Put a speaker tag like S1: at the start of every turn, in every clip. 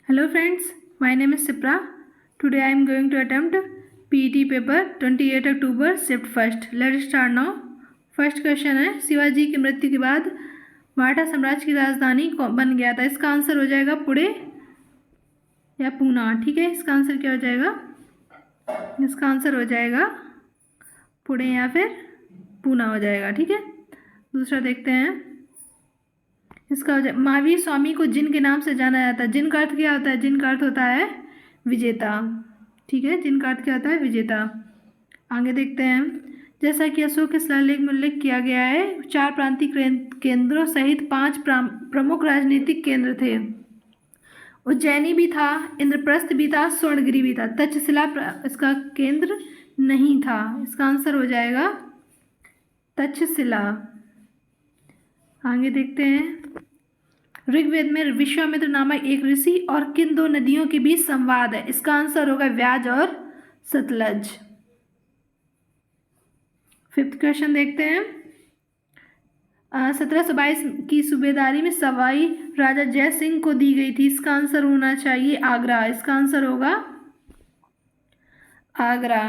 S1: Hello friends, my name is Sipra. Today I am going to attempt PET paper 28 October shift first. Let's start now. First question है, शिवाजी की मृत्यु के बाद मराठा साम्राज्य की राजधानी बन गया था. इसका आंसर हो जाएगा पुणे या पूना. ठीक है, इसका आंसर क्या हो जाएगा? इसका आंसर हो जाएगा पुणे या फिर पूना हो जाएगा. ठीक है, दूसरा देखते हैं. इसका हो जाए महावीर स्वामी को जिन के नाम से जाना जाता है. जिन का अर्थ क्या होता है? जिन का अर्थ होता है विजेता. ठीक है, जिन का अर्थ क्या होता है? विजेता. आगे देखते हैं. जैसा कि अशोक के शिलालेख में उल्लेख किया गया है, 4 प्रांतीय केंद्रों सहित 5 प्रमुख राजनीतिक केंद्र थे. उज्जैनी भी था, इंद्रप्रस्थ भी था, स्वर्णगिरी भी था. तक्षशिला इसका केंद्र नहीं था. इसका आंसर हो जाएगा तक्षशिला. आगे देखते हैं. ऋग्वेद में विश्वामित्र नामक एक ऋषि और किन 2 नदियों के बीच संवाद है? इसका आंसर होगा व्याज और सतलज. फिफ्थ क्वेश्चन देखते हैं. 1722 की सूबेदारी में सवाई राजा जय सिंह को दी गई थी. इसका आंसर होना चाहिए आगरा. इसका आंसर होगा आगरा.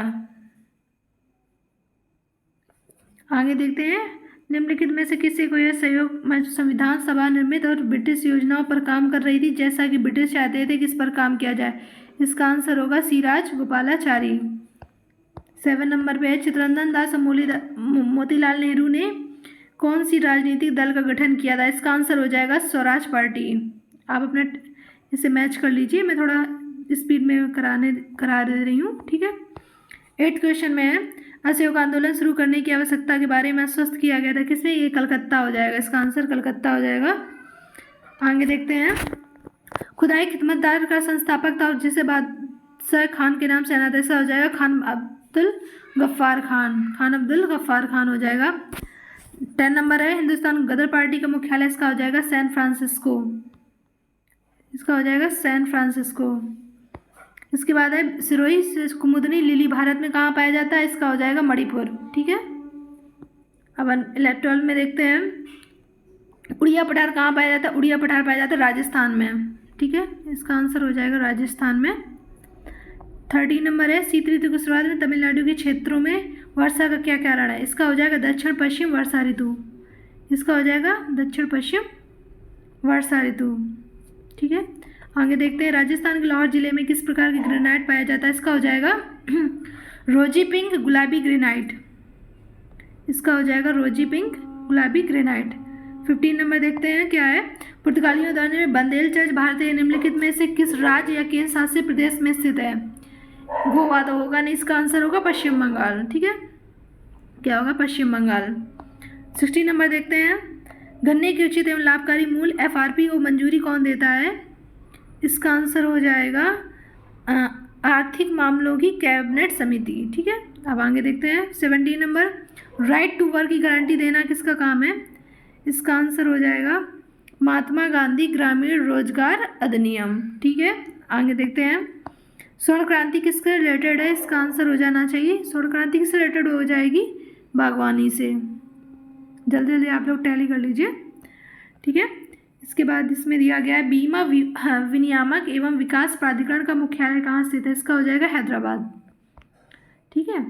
S1: आगे देखते हैं. निम्नलिखित में से किसी को यह सहयोग संविधान सभा निर्मित और ब्रिटिश योजनाओं पर काम कर रही थी, जैसा कि ब्रिटिश चाहते थे किस पर काम किया जाए? इसका आंसर होगा सी राजगोपालाचारी. 7 नंबर पे है. चित्तरंजन दास और मोतीलाल नेहरू ने कौन सी राजनीतिक दल का गठन किया था? इसका आंसर हो जाएगा स्वराज पार्टी. आप अपना इसे मैच कर लीजिए, मैं थोड़ा स्पीड में करा दे रही हूँ. ठीक है. 8th क्वेश्चन में है, असहयोग आंदोलन शुरू करने की आवश्यकता के बारे में आश्वस्त किया गया था किसने? ये कलकत्ता हो जाएगा. इसका आंसर कलकत्ता हो जाएगा. आगे देखते हैं. खुदाई खिदमतदार का संस्थापक था और जिसे बादशाह खान के नाम से जाना था. ऐसा हो जाएगा खान अब्दुल गफ्फार खान. खान अब्दुल गफ्फार खान हो जाएगा. 10 नंबर है. हिंदुस्तान गदर पार्टी का मुख्यालय इसका हो जाएगा सैन फ्रांसिस्को. इसका हो जाएगा सैन फ्रांसिस्को. इसके बाद है सिरोही कुमुदनी लिली भारत में कहाँ पाया जाता है? इसका हो जाएगा मणिपुर. ठीक है. अब 12 में देखते हैं. उड़िया पठार कहाँ पाया जाता है? उड़िया पठार पाया जाता है राजस्थान में. ठीक है, इसका आंसर हो जाएगा राजस्थान में. 13 नंबर है. शीत ऋतु की शुरुआत में तमिलनाडु के क्षेत्रों में वर्षा का क्या कारण है? इसका हो जाएगा दक्षिण पश्चिम वर्षा ऋतु. इसका हो जाएगा दक्षिण पश्चिम वर्षा ऋतु. ठीक है. आगे देखते हैं. राजस्थान के लाहौर जिले में किस प्रकार की ग्रेनाइट पाया जाता है? इसका हो जाएगा रोजी पिंक गुलाबी ग्रेनाइट. इसका हो जाएगा रोजी पिंक गुलाबी ग्रेनाइट. 15 नंबर देखते हैं क्या है. पुर्तगालियों द्वारा बंदेल चर्च भारतीय निम्नलिखित में से किस राज्य या केंद्र शासित प्रदेश में स्थित है? गोवा तो होगा नहीं. इसका आंसर होगा पश्चिम बंगाल. ठीक है, क्या होगा? पश्चिम बंगाल. 16 नंबर देखते हैं. गन्ने की उचित एवं लाभकारी मूल्य FRP को मंजूरी कौन देता है? इसका आंसर हो जाएगा आर्थिक मामलों की कैबिनेट समिति. ठीक है. अब आगे देखते हैं. 17 नंबर. राइट टू वर्क की गारंटी देना किसका काम है? इसका आंसर हो जाएगा महात्मा गांधी ग्रामीण रोजगार अधिनियम. ठीक है. आगे देखते हैं. स्वर्ण क्रांति किससे रिलेटेड है? इसका आंसर हो जाना चाहिए स्वर्ण क्रांति किससे रिलेटेड हो जाएगी? बागवानी से. जल्दी जल्दी आप लोग टैली कर लीजिए. ठीक है. इसके बाद इसमें दिया गया है बीमा विनियामक एवं विकास प्राधिकरण का मुख्यालय कहाँ स्थित है? इसका हो जाएगा हैदराबाद. ठीक है,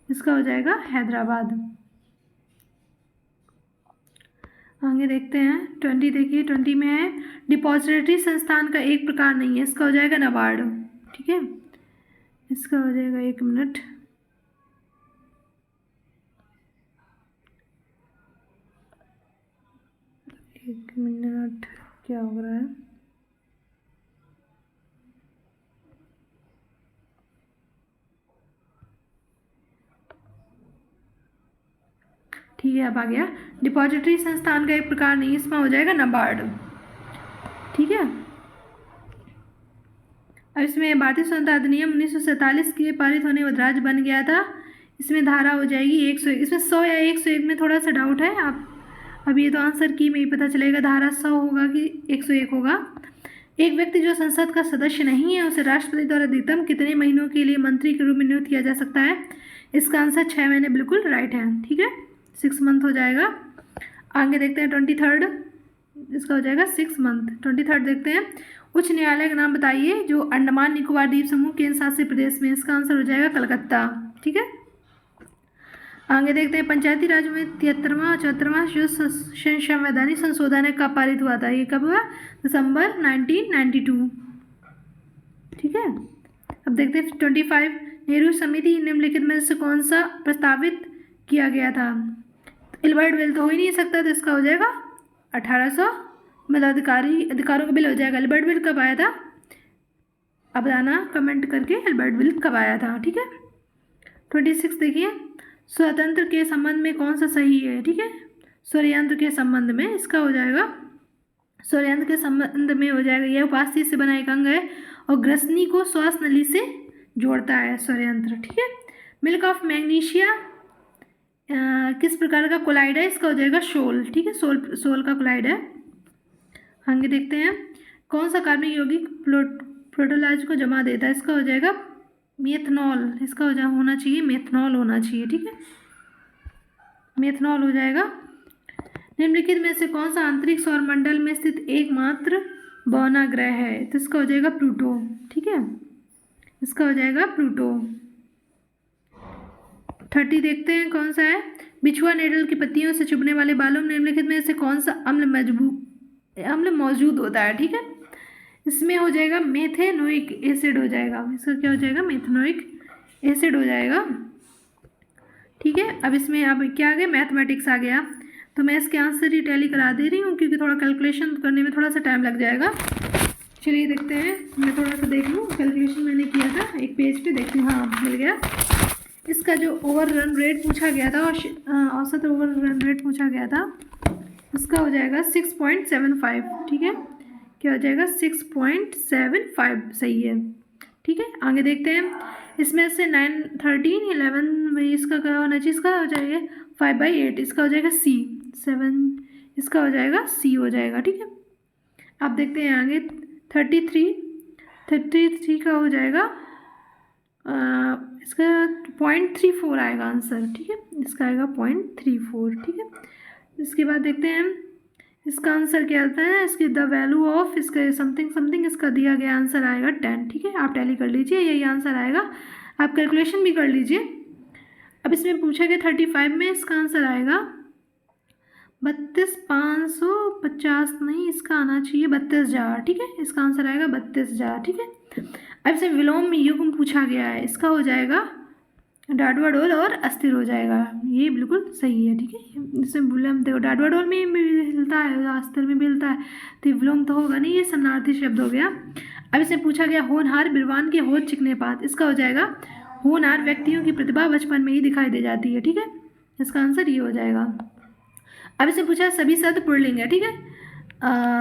S1: इसका हो जाएगा हैदराबाद. आगे देखते हैं. 20 देखिए. 20 में है डिपॉजिटरी संस्थान का एक प्रकार नहीं है. इसका हो जाएगा नाबार्ड. ठीक है, इसका हो जाएगा 1 मिनट. क्या हो रहा है? ठीक है, अब आ गया. डिपॉजिटरी संस्थान का एक प्रकार नहीं, इसमें हो जाएगा नाबार्ड. ठीक है. अब इसमें भारतीय स्वतंत्रता अधिनियम 1947 के पारित होने के राज्य बन गया था. इसमें धारा हो जाएगी 101. इसमें 100 या 101 में थोड़ा सा डाउट है. आप अब ये तो आंसर की में ही पता चलेगा धारा 100 होगा कि 101 होगा. एक व्यक्ति जो संसद का सदस्य नहीं है उसे राष्ट्रपति द्वारा अधिकतम कितने महीनों के लिए मंत्री के रूप में नियुक्त किया जा सकता है? इसका आंसर 6 महीने बिल्कुल राइट है. ठीक है, 6 मंथ हो जाएगा. आगे देखते हैं 23rd. इसका हो जाएगा 6 मंथ. 23rd देखते हैं. उच्च न्यायालय का नाम बताइए जो अंडमान निकोबार द्वीप समूह केंद्र शासित प्रदेश में। इसका आंसर हो जाएगा कलकत्ता। ठीक है, आगे देखते हैं पंचायती राज में 73वां 74वां जो संवैधानिक संशोधन है कब पारित हुआ था? ये कब हुआ? दिसंबर 1992। ठीक है, अब देखते हैं 25 नेहरू समिति निम्नलिखित में से कौन सा प्रस्तावित किया गया था? इल्बर्ट बिल तो हो ही नहीं सकता, तो इसका हो जाएगा 1800 मतलब अधिकारों का बिल हो जाएगा। इल्बर्ट बिल कब आया था? अब बताना कमेंट करके इल्बर्ट बिल कब आया था। ठीक है, 26 देखिए, स्वतंत्र के संबंध में कौन सा सही है? ठीक है, स्वयंत्र के संबंध में इसका हो जाएगा, स्वयंत्र के संबंध में हो जाएगा। यह उपास्थि से बना एक अंग है और ग्रसनी को श्वास नली से जोड़ता है स्वयंत्र। ठीक है, मिल्क ऑफ मैग्नीशिया किस प्रकार का कोलाइड है? इसका हो जाएगा शोल। ठीक है, सोल का कोलाइड है। आगे देखते हैं, कौन सा कार्बनिक यौगिक प्रोटोलाइज को जमा देता है? इसका हो जाएगा मेथनॉल। इसका होना चाहिए मेथनॉल होना चाहिए। ठीक है, मेथनॉल हो जाएगा। निम्नलिखित में से कौन सा आंतरिक सौर मंडल में स्थित एकमात्र बौना ग्रह है? तो इसका हो जाएगा प्लूटो। ठीक है, इसका हो जाएगा प्लूटो। 30 देखते हैं कौन सा है। बिछुआ नेडल की पत्तियों से चुभने वाले बालों में निम्नलिखित में से कौन सा अम्ल मौजूद होता है? ठीक है, इसमें हो जाएगा मेथेनोइक एसिड हो जाएगा। इसका क्या हो जाएगा? मेथेनोइक एसिड हो जाएगा। ठीक है, अब इसमें अब क्या आ गया? मैथमेटिक्स आ गया। तो मैं इसके आंसर ही टैली करा दे रही हूँ क्योंकि थोड़ा कैलकुलेशन करने में थोड़ा सा टाइम लग जाएगा। चलिए देखते हैं, मैं थोड़ा सा देख लूँ कैलकुलेशन मैंने किया था एक पेज पे, देखते हैं। हाँ, मिल गया। इसका जो ओवर रन रेट पूछा गया था और औसत ओवर रन रेट पूछा गया था, इसका हो जाएगा 6.75। ठीक है, क्या हो जाएगा? 6.75 सही है। ठीक है, आगे देखते हैं। इसमें से 9, 13, 11 इसका क्या होना चाहिए? इसका हो जाएगा 5/8। इसका हो जाएगा C 7। इसका हो जाएगा C हो जाएगा। ठीक है, अब देखते हैं आगे 33 का हो जाएगा इसका 0.34 आएगा आंसर। ठीक है, इसका आएगा 0.34। ठीक है, इसके बाद देखते हैं इसका आंसर क्या आता है। इसकी द वैल्यू ऑफ इसका समथिंग इसका दिया गया आंसर आएगा 10। ठीक है, आप टैली कर लीजिए, यही आंसर आएगा। आप कैलकुलेशन भी कर लीजिए। अब इसमें पूछा गया 35 में इसका आंसर आएगा 32,550 नहीं, इसका आना चाहिए 32,000। ठीक है, इसका आंसर आएगा 32,000। ठीक है, अब इसमें विलोम युग्म पूछा गया है, इसका हो जाएगा डाडवाडोल और अस्थिर हो जाएगा। ये बिल्कुल सही है। ठीक है, इसमें विलोम देखो डाडवाडोल में मिलता है, अस्थिर में मिलता है, तो विलोम तो होगा नहीं, ये समानार्थी शब्द हो गया। अब इसमें पूछा गया होनहार बिरवान के होठ चिकने पात, इसका हो जाएगा होनहार व्यक्तियों की प्रतिभा बचपन में ही दिखाई दे जाती है। ठीक है, इसका आंसर ये हो जाएगा। अब इससे पूछा सभी शब्द पुल्लिंग है। ठीक है,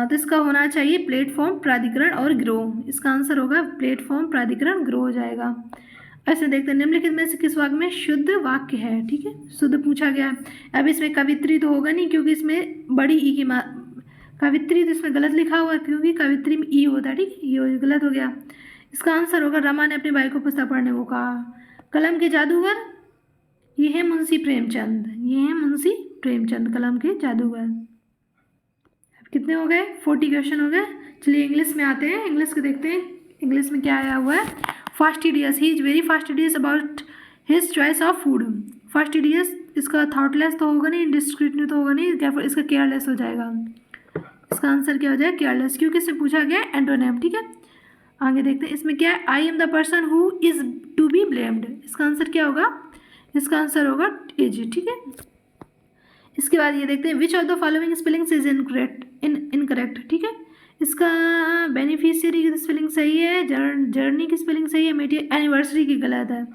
S1: तो इसका होना चाहिए प्लेटफॉर्म, प्राधिकरण और ग्रोह। इसका आंसर होगा प्लेटफॉर्म, प्राधिकरण, ग्रोह हो जाएगा। ऐसे देखते हैं निम्नलिखित में से किस वाक्य में शुद्ध वाक्य है? ठीक है, शुद्ध पूछा गया है। अब इसमें कवित्री तो होगा नहीं क्योंकि इसमें बड़ी ई की कवित्री, तो इसमें गलत लिखा हुआ है क्योंकि कवित्री में ई होता है। ठीक है, ये गलत हो गया। इसका आंसर होगा रमा ने अपने भाई को पुस्तक पढ़ने को कहा। कलम के जादूगर, ये है मुंशी प्रेमचंद, ये है मुंशी प्रेमचंद, कलम के जादूगर। अब कितने हो गए? 40 क्वेश्चन हो गए। चलिए इंग्लिश में आते हैं, इंग्लिश को देखते हैं इंग्लिश में क्या आया हुआ है। Fastidious, he is very fastidious about his choice of food. Fastidious, इसका थॉटलेस तो होगा नहीं, इंडिस्क्रिट तो होगा नहीं, इसका केयरलेस हो जाएगा। इसका आंसर क्या हो जाएगा? केयरलेस, क्योंकि इससे पूछा गया एंटोनिम। ठीक है, आगे देखते हैं इसमें क्या है। I am the person who is to be blamed, इसका आंसर क्या होगा? इसका आंसर होगा इज। ठीक है, इसके बाद ये देखते हैं which of the following spellings is incorrect. ठीक है, इसका बेनिफिशियरी की स्पेलिंग सही है, जर्नी की स्पेलिंग सही है, मेरी एनिवर्सरी की गलत है,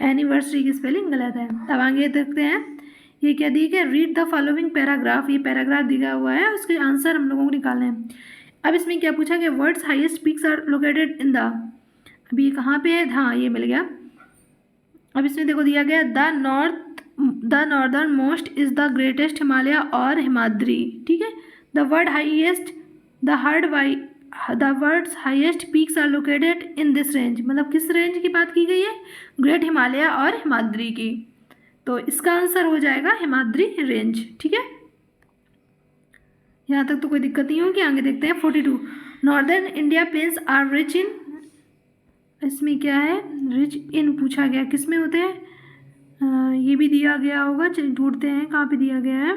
S1: एनिवर्सरी की स्पेलिंग गलत है। अब आगे देखते हैं ये क्या दिया गया। रीड द फॉलोइंग पैराग्राफ, ये पैराग्राफ दिया हुआ है, उसके आंसर हम लोगों को निकालने हैं। अब इसमें क्या पूछा गया? World's highest peaks are located in the, अभी ये कहाँ पे है? हाँ, ये मिल गया। अब इसमें देखो दिया गया the northernmost is the greatest Himalaya और हिमाद्री। ठीक है, the world's highest peaks are located in this range, मतलब किस रेंज की बात की गई है? ग्रेट हिमालय और हिमाद्री की। तो इसका आंसर हो जाएगा हिमाद्री रेंज। ठीक है, यहाँ तक तो कोई दिक्कत नहीं होगी। आगे देखते हैं 42 northern India plains are rich in, इसमें क्या है, रिच इन पूछा गया, किस में होते हैं, ये भी दिया गया होगा, चलिए ढूंढते हैं कहाँ पे दिया गया है।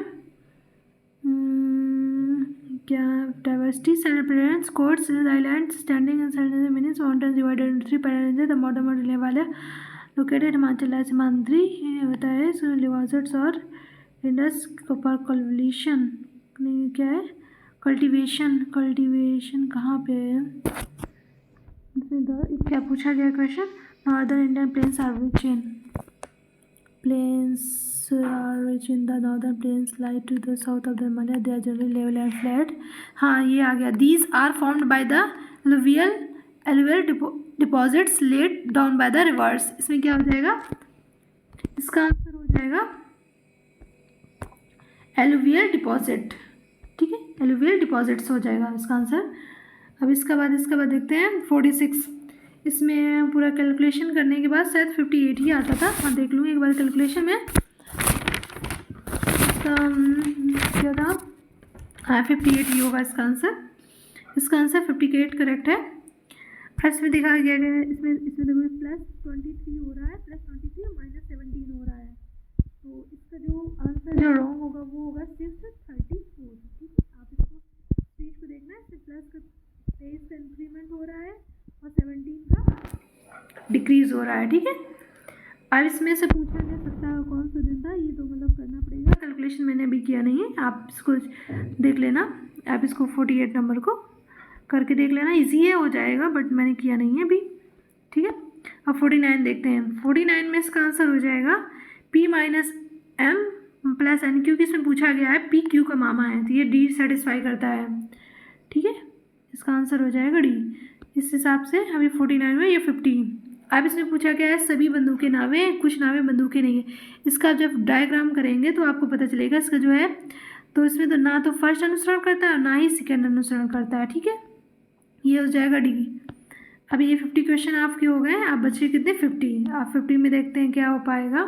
S1: क्या, diversity, celebrations, courts, island, standing and meanings, mountains divided into three paradise, the modern model वाले लोकेटेड हिमाचल राज्य सीमांतरी होता है, लिवाजट्स और इंडस कपर कल्टिवेशन, क्या है, कल्टीवेशन, कल्टीवेशन कहाँ पे है, क्या पूछा गया question, northern Indian plains are rich in, plains are rich in the northern plains lie to the south of the Himalaya, they are generally level and flat। हाँ ये आ गया, these are formed by the alluvial deposits laid down by the rivers। इसमें क्या हो जाएगा, इसका answer हो जाएगा alluvial deposit, ठीक है, alluvial deposits हो जाएगा इसका आंसर। अब इसका बाद देखते हैं 46, इसमें पूरा कैलकुलेशन करने के बाद शायद 58 ही आता था, हाँ देख लूँगी एक बार कैलकुलेशन में, इसका क्या था, हाँ 58 ही होगा इसका आंसर, इसका आंसर 58 करेक्ट है। फिर इसमें दिखाया गया है, इसमें देखो +23 हो रहा है, +23 और -17 हो रहा है, तो इसका जो आंसर जो रॉन्ग होगा वो होगा 634, ठीक है, आप इसको पेज को देखना है, इसमें प्लस का 23 का इंक्रीमेंट हो रहा है और 17 का डिक्रीज हो रहा है, ठीक है। अब इसमें से पूछा जा सकता है कौन सा दिन था, ये तो मतलब करना पड़ेगा, कैलकुलेशन मैंने अभी किया नहीं है, आप इसको देख लेना, आप इसको 48 नंबर को करके देख लेना, इजी है, हो जाएगा, बट मैंने किया नहीं है अभी, ठीक है। अब 49 देखते हैं, 49 में इसका आंसर हो जाएगा P - M + N, क्योंकि इसमें पूछा गया है P Q का मामा है, तो ये D सेटिस्फाई करता है, ठीक है, इसका आंसर हो जाएगा D। इस हिसाब से अभी 49 में ये 50। अब इसमें पूछा गया है सभी बंदूकें नावें, कुछ नावें बंदूकें नहीं है, इसका जब डायग्राम करेंगे तो आपको पता चलेगा इसका जो है, तो इसमें तो ना तो फर्स्ट अनुसरण करता है और ना ही सेकेंड अनुसरण करता है, ठीक है, ये हो जाएगा डी। अब ये 50 क्वेश्चन आपके हो गए, आप बचे कितने 50, आप 50 में देखते हैं क्या हो पाएगा,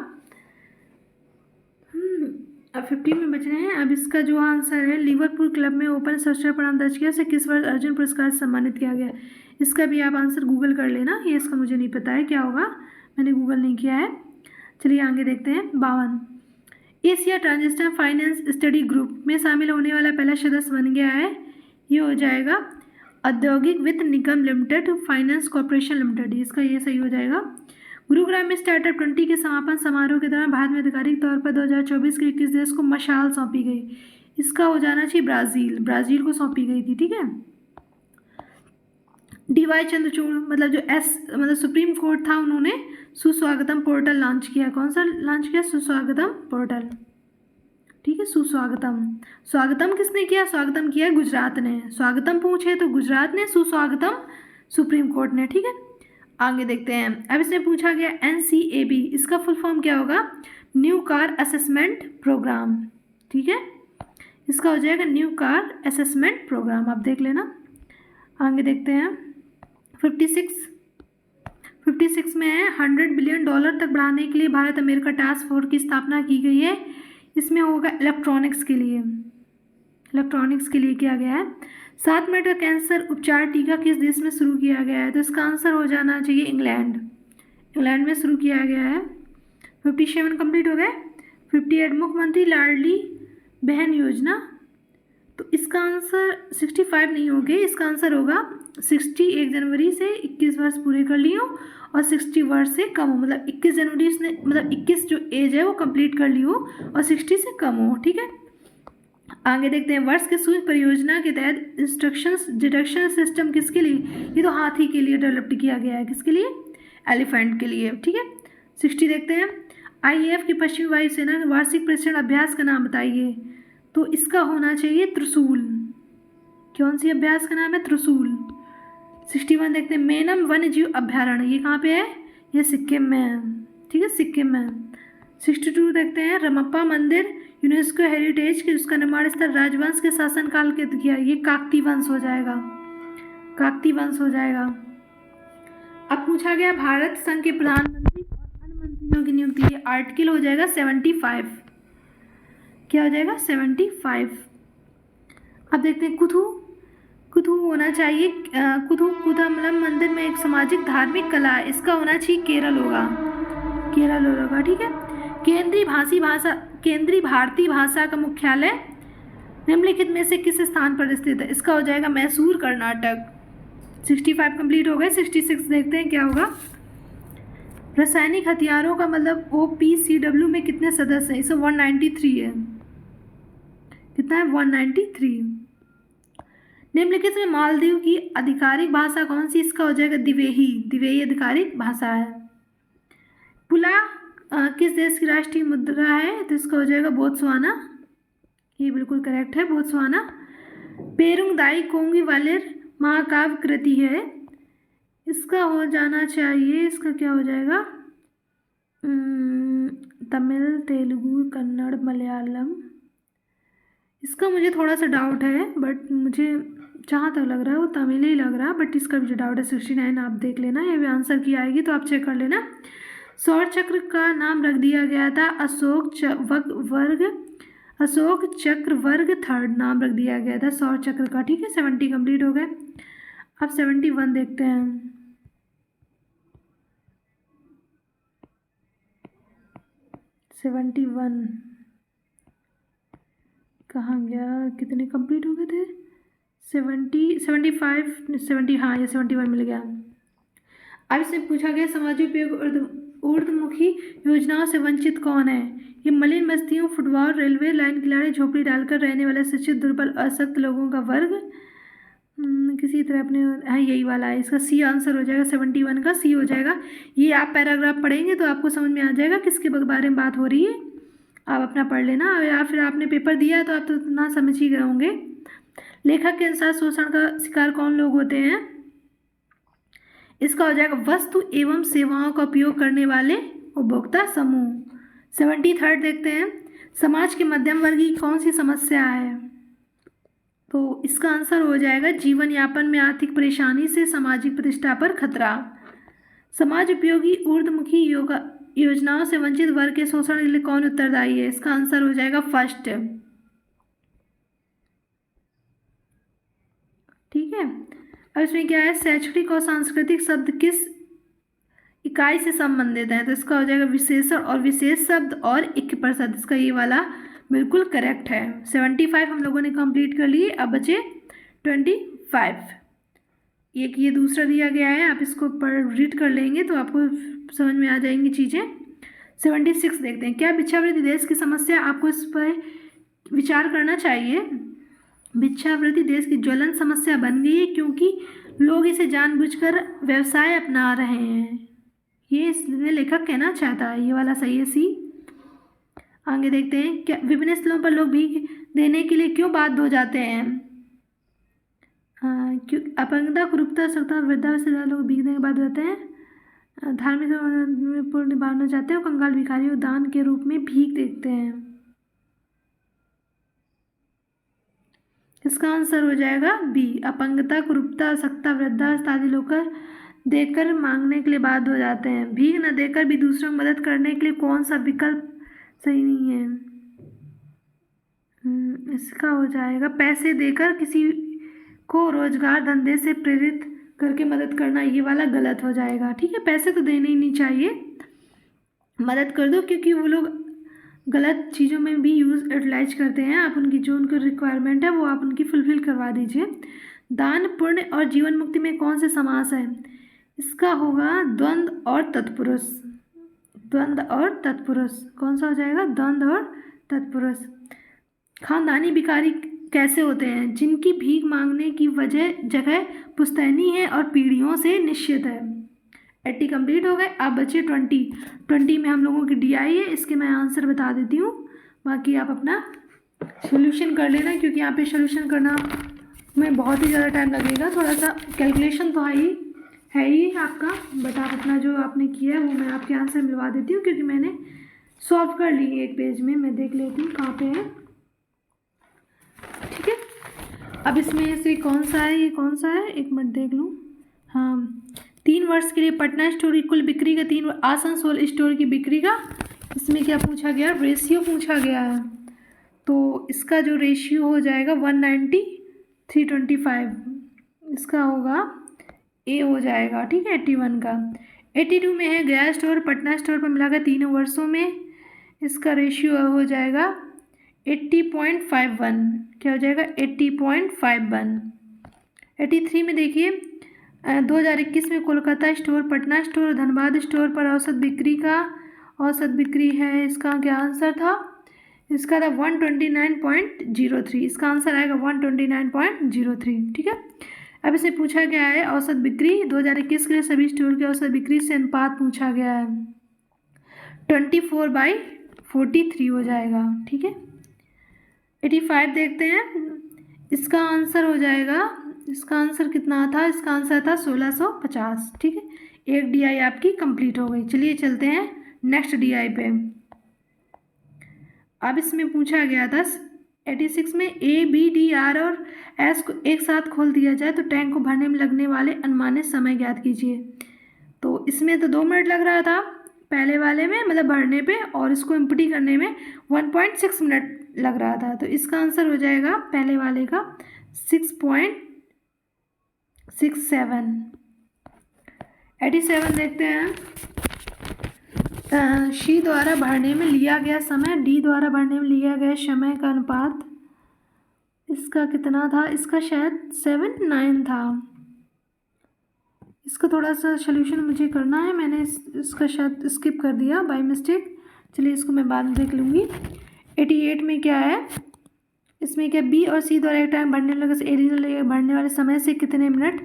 S1: अब 50 में बच रहे हैं। अब इसका जो आंसर है, लिवरपूल क्लब में ओपन सर्चर पर नाम दर्ज किया, उसे किस वर्ष अर्जुन पुरस्कार से सम्मानित किया गया, इसका भी आप आंसर गूगल कर लेना, ये इसका मुझे नहीं पता है क्या होगा, मैंने गूगल नहीं किया है। चलिए आगे देखते हैं 52, Asia transition finance study group में शामिल होने वाला पहला सदस्य बन गया है, ये हो जाएगा औद्योगिक वित्त निगम लिमिटेड फाइनेंस कॉर्पोरेशन लिमिटेड, इसका ये सही हो जाएगा। गुरुग्राम में स्टार्टअप 20 के समापन समारोह के दौरान भारत में आधिकारिक तौर पर 2024 के किस देश को मशाल सौंपी गई, इसका हो जाना चाहिए ब्राज़ील को सौंपी गई थी, ठीक है। DY चंद्रचूड़ मतलब सुप्रीम कोर्ट था, उन्होंने सुस्वागतम पोर्टल लॉन्च किया, कौन सा लॉन्च किया, सुस्वागतम पोर्टल, ठीक है, स्वागतम किसने किया, स्वागतम किया गुजरात ने, स्वागतम पूछे तो गुजरात ने, सुस्वागतम सुप्रीम कोर्ट ने, ठीक है। आगे देखते हैं, अब इसमें पूछा गया NCAB, इसका फुल फॉर्म क्या होगा, न्यू कार असेसमेंट प्रोग्राम, ठीक है, इसका हो जाएगा न्यू कार असेसमेंट प्रोग्राम, आप देख लेना। आगे देखते हैं 56 में है, $100 बिलियन तक बढ़ाने के लिए भारत अमेरिका टास्क फोर्स की स्थापना की गई है, इसमें होगा इलेक्ट्रॉनिक्स के लिए किया गया है। 7 मिनट का कैंसर उपचार टीका किस देश में शुरू किया गया है, तो इसका आंसर हो जाना चाहिए इंग्लैंड में शुरू किया गया है। 57 कंप्लीट हो गए। 58 मुख्यमंत्री लाडली बहन योजना, तो इसका आंसर 65 नहीं होगी, इसका आंसर होगा 60 1 जनवरी से 21 वर्ष पूरे कर ली हो और 60 वर्ष से कम हो, मतलब 21 जनवरी से मतलब 21 जो एज है वो कंप्लीट कर ली हो और 60 से कम हो, ठीक है। आगे देखते हैं, वर्ष के सूर्य परियोजना के तहत इंस्ट्रक्शंस डिटेक्शन सिस्टम किसके लिए, ये तो हाथी के लिए डेवलप किया गया है, किसके लिए, एलिफेंट के लिए, ठीक है। 60 देखते हैं, IAF की पश्चिमी वायुसेना के वार्षिक प्रशिक्षण अभ्यास का नाम बताइए, तो इसका होना चाहिए त्रिशूल, कौन सी अभ्यास का नाम है, त्रिशूल। 61 देखते हैं, मेनम वन्य जीव अभ्यारण्य, ये कहाँ पे है, ये सिक्किम में है, ठीक है, सिक्किम में। 62 देखते हैं, रमप्पा मंदिर यूनेस्को हेरिटेज के उसका निर्माण स्थल राजवंश के शासनकाल के किया, ये काकती वंश हो जाएगा, अब पूछा गया भारत संघ के प्रधानमंत्री और अन्य मंत्रियों की नियुक्ति, ये आर्टिकल हो जाएगा 75, क्या हो जाएगा 75। अब देखते हैं कुतु होना चाहिए, कुतु कुतमलम मंदिर में एक सामाजिक धार्मिक कला है, इसका होना चाहिए केरल होगा, केरल होगा। ठीक है। केंद्रीय भारतीय भाषा का मुख्यालय निम्नलिखित में से किस स्थान पर स्थित है? इसका हो जाएगा मैसूर, कर्नाटक। 65 कंप्लीट हो गए। 66 देखते हैं क्या होगा। रासायनिक हथियारों का मतलब OPCW में कितने सदस्य हैं? इसमें 193 है। कितना है? 193। निम्नलिखित में मालदीव की आधिकारिक भाषा कौन सी? इसका हो जाएगा दिवेही। दिवेही आधिकारिक भाषा है। पुला किस देश की राष्ट्रीय मुद्रा है? तो इसका हो जाएगा बोत्सवाना। ये बिल्कुल करेक्ट है, बोत्सवाना। पेरुंग दाई कोंगी वालेर महाकाव्य कृति है, इसका हो जाना चाहिए, इसका क्या हो जाएगा? तमिल, तेलुगु, कन्नड़, मलयालम। इसका मुझे थोड़ा सा डाउट है, बट मुझे जहाँ तक लग रहा है वो तमिल ही लग रहा है, बट इसका मुझे डाउट है। 69 आप देख लेना, ये भी आंसर की आएगी तो आप चेक कर लेना। सौर चक्र का नाम रख दिया गया था अशोक चक्र वर्ग थर्ड, नाम रख दिया गया था सौर चक्र का। ठीक है। 70 कंप्लीट हो गए। अब 71 देखते हैं। 71 कहाँ गया? कितने कंप्लीट हो गए थे? 70, 75, 70, हाँ ये 71 मिल गया। अब इससे पूछा गया समाजोपयोगी ऊर्ध्वमुखी योजनाओं से वंचित कौन है? ये मलिन बस्तियों, फुटबॉल, रेलवे लाइन किनारे झोपड़ी डालकर रहने वाले शिक्षित, दुर्बल, अशक्त लोगों का वर्ग, किसी तरह अपने, हाँ यही वाला है। इसका सी आंसर हो जाएगा। 71 का सी हो जाएगा। ये आप पैराग्राफ पढ़ेंगे तो आपको समझ में आ जाएगा किसके बारे में बात हो रही है। आप अपना पढ़ लेना, या फिर आपने पेपर दिया है तो आप तो ना समझ ही गए होंगे। लेखक के अनुसार शोषण का शिकार कौन लोग होते हैं? इसका हो जाएगा वस्तु एवं सेवाओं का उपयोग करने वाले उपभोक्ता समूह। 73 देखते हैं। समाज के मध्यम वर्ग की कौन सी समस्या है? तो इसका आंसर हो जाएगा जीवन यापन में आर्थिक परेशानी से सामाजिक प्रतिष्ठा पर खतरा। समाज उपयोगी ऊर्ध्वमुखी योजनाओं से वंचित वर्ग के शोषण के लिए कौन उत्तरदायी है? इसका आंसर हो जाएगा फर्स्ट। ठीक है। अब इसमें क्या है? शैक्षणिक और सांस्कृतिक शब्द किस इकाई से संबंधित है? तो इसका हो जाएगा विशेषण और विशेष शब्द और इक्य प्रशब्द। इसका ये वाला बिल्कुल करेक्ट है। 75 हम लोगों ने कंप्लीट कर लिए। अब बचे 25। एक ये दूसरा दिया गया है, आप इसको रीड कर लेंगे तो आपको समझ में आ जाएंगी चीज़ें। 76 देखते हैं। क्या भिक्षावृत्ति देश की समस्या? आपको इस पर विचार करना चाहिए। भिक्षावृत्ति देश की ज्वलन समस्या बन गई है क्योंकि लोग इसे जानबूझकर व्यवसाय अपना रहे हैं, ये इसमें लेखक कहना चाहता है। ये वाला सही है, सी। आगे देखते हैं। क्या विभिन्न स्थलों पर लोग भीख देने के लिए क्यों बाध्य हो जाते हैं? क्यों? अपंगता, कुरूपता, सकता, वृद्धावस्था लोग भीख देने के बाद होते हैं। धार्मिक पूर्ण निभाना चाहते हैं और कंगाल भिखारियों दान के रूप में भीख देते हैं। इसका आंसर हो जाएगा बी। अपंगता, कुरूपता, अशक्तता, वृद्धावस्था आदि लोग देकर मांगने के लिए बाध्य हो जाते हैं। भीख न देकर भी दूसरों की मदद करने के लिए कौन सा विकल्प सही नहीं है? इसका हो जाएगा पैसे देकर किसी को रोजगार धंधे से प्रेरित करके मदद करना, ये वाला गलत हो जाएगा। ठीक है। पैसे तो देने ही नहीं चाहिए, मदद कर दो, क्योंकि वो लोग गलत चीज़ों में भी यूटिलाइज करते हैं। आप उनकी जो उनको रिक्वायरमेंट है वो आप उनकी फुलफिल करवा दीजिए। दान, पुण्य और जीवन मुक्ति में कौन से समास है? इसका होगा द्वंद्व और तत्पुरुष। द्वंद्व और तत्पुरुष कौन सा हो जाएगा? द्वंद्व और तत्पुरुष। खानदानी भिखारी कैसे होते हैं? जिनकी भीख मांगने की जगह पुश्तैनी है और पीढ़ियों से निश्चित है। 80 कंप्लीट हो गए। अब बचे 20 में हम लोगों की DI है, इसके मैं आंसर बता देती हूँ, बाकी आप अपना सोल्यूशन कर लेना, क्योंकि यहाँ पे सोल्यूशन करना में बहुत ही ज़्यादा टाइम लगेगा। थोड़ा सा कैलकुलेशन तो है ही आपका, बट आप अपना जो आपने किया है वो मैं आपके आंसर मिलवा देती हूँ, क्योंकि मैंने सॉल्व कर ली है एक पेज में। मैं देख लेती हूँ कहाँ पे है। ठीक है। अब इसमें से कौन सा है? ये कौन सा है? एक मिनट देख लूँ। हाँ, 3 वर्ष के लिए पटना स्टोर की कुल बिक्री का 3 आसनसोल स्टोर की बिक्री का, इसमें क्या पूछा गया? रेशियो पूछा गया है। तो इसका जो रेशियो हो जाएगा 190/325। इसका होगा ए हो जाएगा, ठीक है। 81 का। 82 में है गया स्टोर पटना स्टोर पर मिलाकर तीनों वर्षों में, इसका रेशियो हो जाएगा 80.51। क्या हो जाएगा? 80.51। 83 में देखिए 2021 में कोलकाता स्टोर पटना स्टोर और धनबाद स्टोर पर औसत बिक्री है, इसका क्या आंसर था? इसका था 129.03। इसका आंसर आएगा 129.03, ठीक है। अब इसे पूछा गया है औसत बिक्री 2021 के लिए सभी स्टोर की औसत बिक्री से अनुपात पूछा गया है, 24/43 हो जाएगा, ठीक है। 85 देखते हैं, इसका आंसर हो जाएगा, इसका आंसर कितना था? इसका आंसर था 1650, ठीक है। एक DI आपकी कंप्लीट हो गई। चलिए चलते हैं नेक्स्ट DI पे। अब इसमें पूछा गया था 86 में ABDR और S को एक साथ खोल दिया जाए तो टैंक को भरने में लगने वाले अनुमानित समय ज्ञात कीजिए। तो इसमें तो 2 मिनट लग रहा था पहले वाले में, मतलब भरने पे, और इसको एम्प्टी करने में 1.6 मिनट लग रहा था। तो इसका आंसर हो जाएगा पहले वाले का 6.67। 87 देखते हैं, सी द्वारा भरने में लिया गया समय डी द्वारा भरने में लिया गया समय का अनुपात, इसका कितना था? इसका शायद 7:9 था। इसका थोड़ा सा सोल्यूशन मुझे करना है, मैंने इसका शायद स्किप कर दिया बाय मिस्टेक। चलिए इसको मैं बाद में देख लूँगी। 88 में क्या है? इसमें क्या बी और सी द्वारा एक टाइम भरने लगे से ए भरने वाले समय से कितने मिनट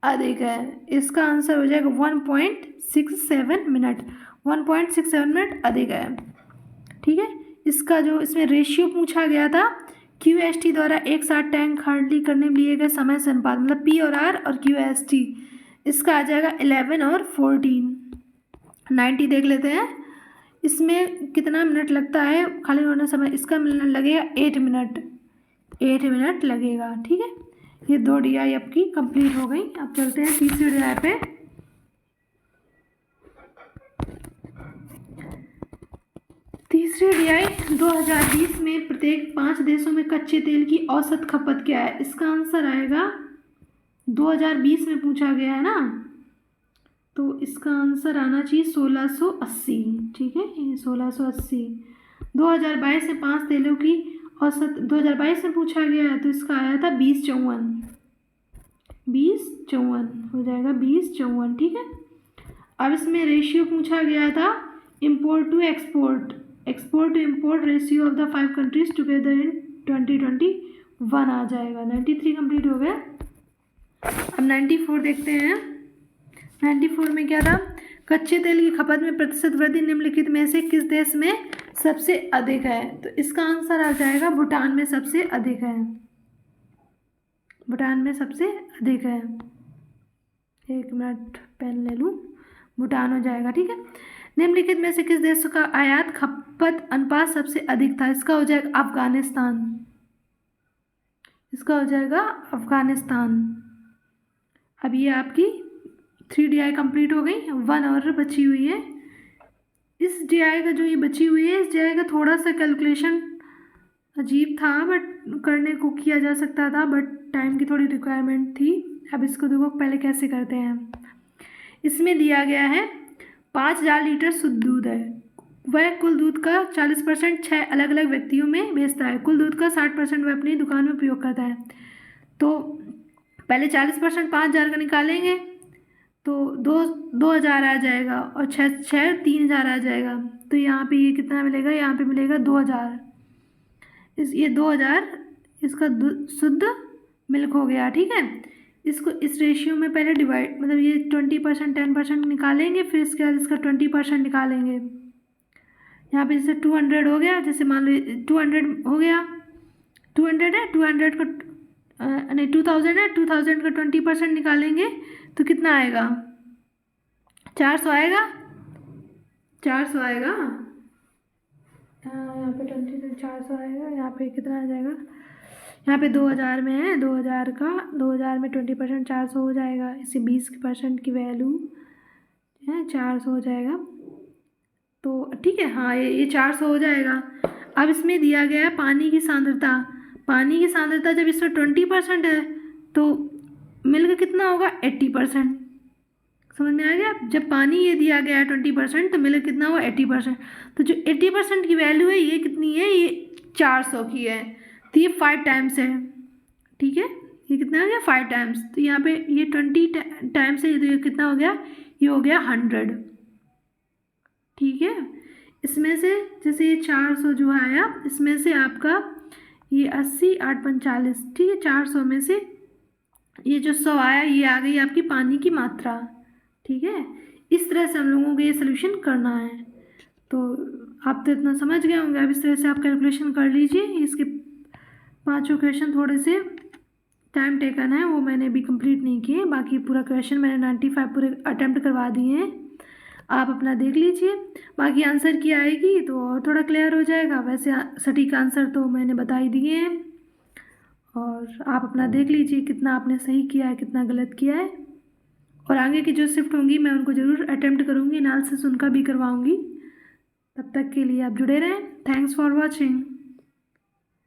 S1: अधिक है? इसका आंसर हो जाएगा 1.67 मिनट। 1.67 मिनट अधिक है, ठीक है। इसका जो इसमें रेशियो पूछा गया था QST द्वारा एक साथ टैंक खाली करने में लिए गए समय से अनुपात, मतलब P और R और QST, इसका आ जाएगा 11 और 14। 90 देख लेते हैं, इसमें कितना मिनट लगता है खाली होने समय? इसका लगेगा 8 मिनट। 8 मिनट लगेगा, ठीक है। ये 2 DI आपकी कंप्लीट हो गई। अब चलते हैं तीसरी DI पे। तीसरी DI 2020 में प्रत्येक 5 देशों में कच्चे तेल की औसत खपत क्या है? इसका आंसर आएगा, 2020 में पूछा गया है ना, तो इसका आंसर आना चाहिए 1680, ठीक है, 1680। 2022 में 5 तेलों की औसत 2022 में पूछा गया है, तो इसका आया था 2054। 2054 हो जाएगा, 2054, ठीक है। अब इसमें रेशियो पूछा गया था import to export to import ratio of the 5 countries together in 2021 आ जाएगा। 93 कंप्लीट हो गया। अब 94 देखते हैं। 94 में क्या था? कच्चे तेल की खपत में प्रतिशत वृद्धि निम्नलिखित में से किस देश में सबसे अधिक है? तो इसका आंसर आ जाएगा भूटान में सबसे अधिक है। भूटान में सबसे अधिक है। 1 मिनट पेन ले लूँ। भूटान हो जाएगा, ठीक है। निम्नलिखित में से किस देश का आयात खपत अनुपात सबसे अधिक था? इसका हो जाएगा अफगानिस्तान। इसका हो जाएगा अफगानिस्तान। अब ये आपकी 3 DI कंप्लीट हो गई, 1 और बची हुई है। इस DI का जो ये बची हुई है, इस DI का थोड़ा सा कैलकुलेशन अजीब था, बट करने को किया जा सकता था, बट टाइम की थोड़ी रिक्वायरमेंट थी। अब इसको देखो पहले कैसे करते हैं। इसमें दिया गया है 5000 लीटर शुद्ध दूध है, वह कुल दूध का 40% 6 अलग अलग व्यक्तियों में बेचता है, कुल दूध का 60% वह अपनी दुकान में उपयोग करता है। तो पहले 40% 5000 का निकालेंगे तो 2000 आ जाएगा, और 6 3000 आ जाएगा। तो यहाँ पे ये कितना मिलेगा? यहाँ पे मिलेगा 2000। ये 2000 इसका शुद्ध मिल्क हो गया, ठीक है। इसको इस रेशियो में पहले डिवाइड, मतलब ये 20% 10% निकालेंगे, फिर इसके बाद इसका 20% निकालेंगे। यहाँ पे जैसे 200 हो गया, जैसे मान लो 200 हो गया, 200 है, 200 का नहीं 2000 है, 2000 का 20% निकालेंगे तो कितना आएगा? 400 आएगा। 400 आएगा। यहाँ पे 400 आएगा। यहाँ पे कितना आ जाएगा? यहाँ पे 2000 में है, 2000 का 2000 में 20% 400 हो जाएगा। इससे 20% की वैल्यू है 400 हो जाएगा। तो ठीक है, हाँ ये 400 हो जाएगा। अब इसमें दिया गया है पानी की सांद्रता। पानी की सांद्रता जब इसमें 20% है तो मिल्क कितना होगा 80%। समझ में आ गया? जब पानी ये दिया गया है 20% तो मिल्क कितना हुआ 80%। तो जो 80% की वैल्यू है ये कितनी है, ये 400 की है, तो ये 5 टाइम्स है। ठीक है, ये कितना हो गया 5 टाइम्स। तो यहाँ पे ये 20 टाइम्स है, तो ये कितना हो गया, ये हो गया 100। ठीक है, इसमें से जैसे ये 400 जो आया, इसमें से आपका ये 80 8 45, ठीक है, 400 में से ये जो 100 आया, ये आ गई आपकी पानी की मात्रा। ठीक है, इस तरह से हम लोगों को ये सोल्यूशन करना है। तो आप तो इतना समझ गए होंगे, अब इस तरह से आप कैलकुलेशन कर लीजिए। इसके 5 क्वेश्चन थोड़े से टाइम टेकन है, वो मैंने अभी कंप्लीट नहीं किए, बाकी पूरा क्वेश्चन मैंने 95 पूरे अटैम्प्ट करवा दिए हैं। आप अपना देख लीजिए, बाकी आंसर की आएगी तो और थोड़ा क्लियर हो जाएगा। वैसे सटीक आंसर तो मैंने बता ही दिए हैं, और आप अपना देख लीजिए कितना आपने सही किया है, कितना गलत किया है। और आगे की जो शिफ्ट होंगी मैं उनको ज़रूर अटेम्प्ट करूँगी, एनालिसिस उनका भी करवाऊँगी। तब तक के लिए आप जुड़े रहें। Thanks for watching.